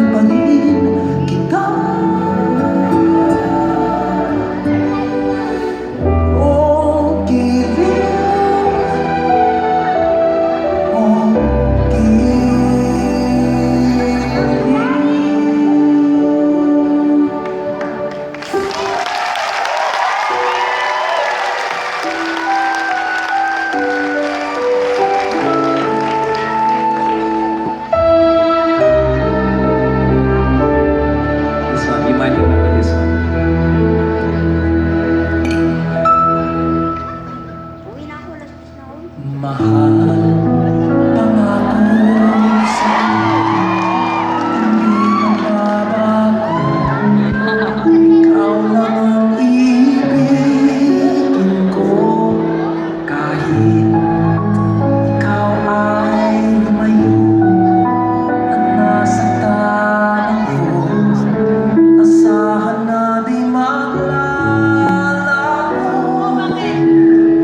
pa rin kita. Oh, giliw, oh, mahal pangako sa'yo, hindi magbabago. Ikaw lang ang ibigin ko, kahit ikaw ay lumayo at nasa tanong ko. Asahan na di maglalaho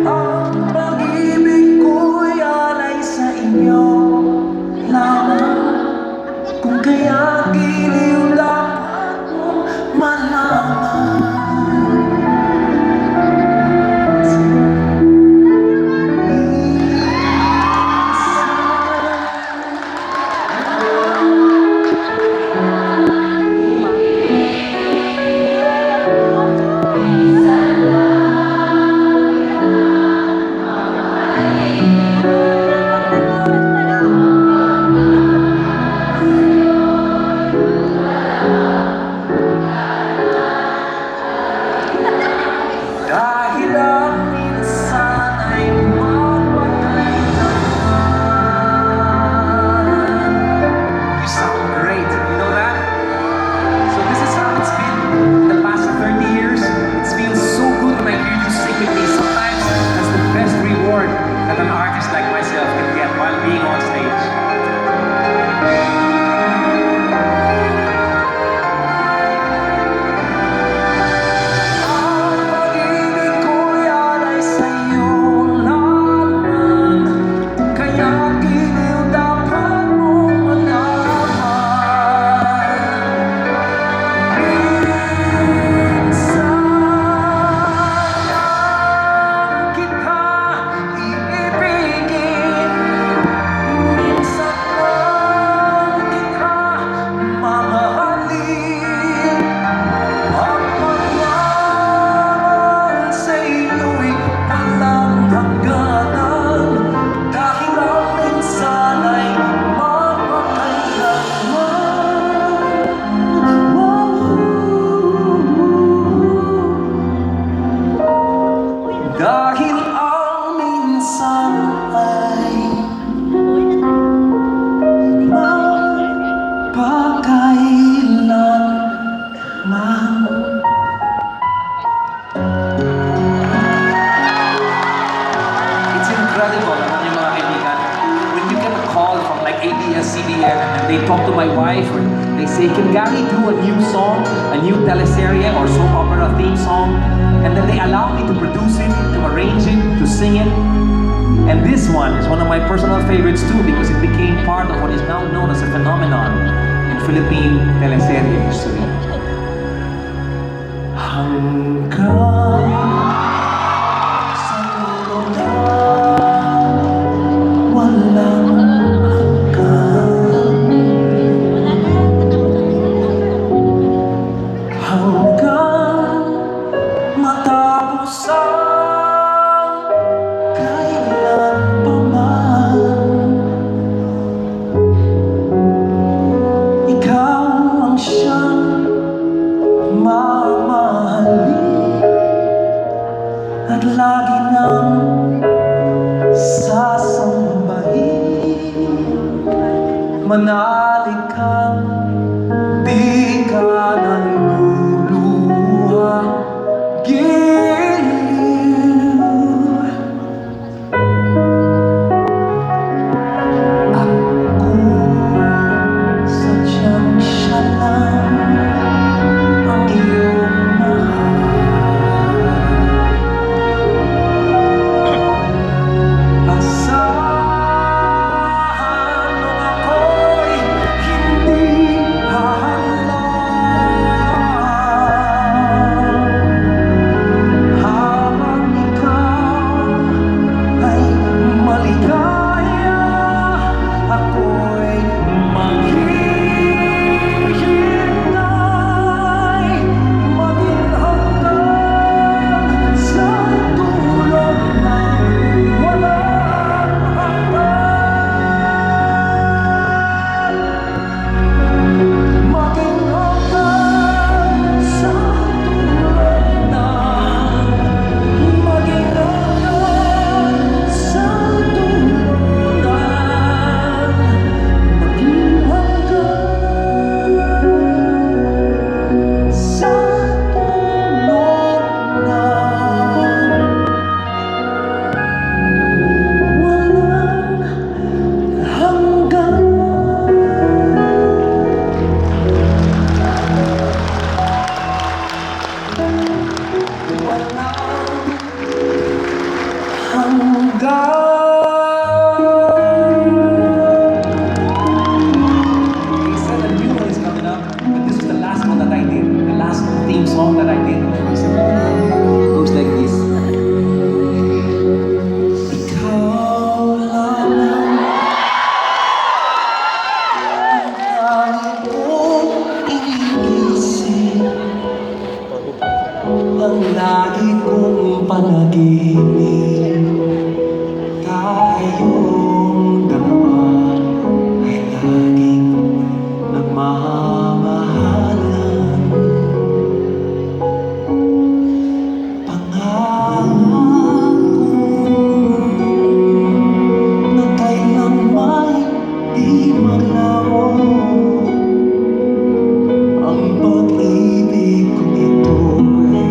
ang pag-ibig ko'y alay sa inyo lamang. Kung kaya giliw dapat mo malaman. Dahil ang minsan ay mapatay naman. You sound great, you know that? So this is how it's been the past 30 years. It feels so good when I hear you sing with me. Sometimes that's the best reward that an artist like myself can get while being on stage. Dahil ang minsan ay magpakailanman. It's incredible, alam niyo mga kaibigan, when you get a call from like ABS-CBN and they talk to my wife or they say, can Gary do a new song, a new teleserye or soap opera theme song? And then they allow me to produce it, to arrange it, to sing it. And this one is one of my personal favorites too because it became part of what is now known as a phenomenon in Philippine teleserye history. Hanggang sa mundo na walang hanggan, hanggang matapos ang kailan pa man, ikaw ang siyang mamahalin at lagi nang sasambahin. Manalig kang di ka naluluha, giliw. Ako sadyang siya lang ang iyong mahal. Asahan mo ako'y song that I did recently. It goes like this. Ikaw lamang ang lagi kong iniisip, ang lagi kong panaginip. Tayong dalawa ay laging nagmamahalan. Pangako na kailanman di maglaho ang pag-ibig ko nito'y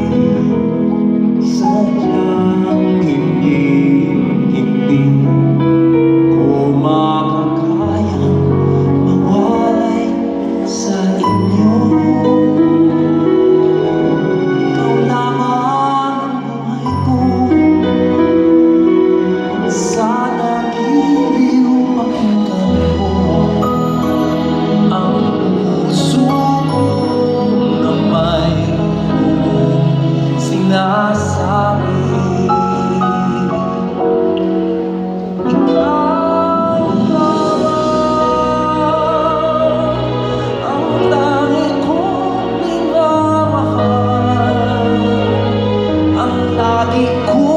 sadyang hindi ko makakayang mawalay sa inyo. Ikaw lamang ang buhay ko, sana giliw pakinggan mo ang puso ko na may sinasabi. Ikaw lamang ang lagi kong minamahal, ang lagi kong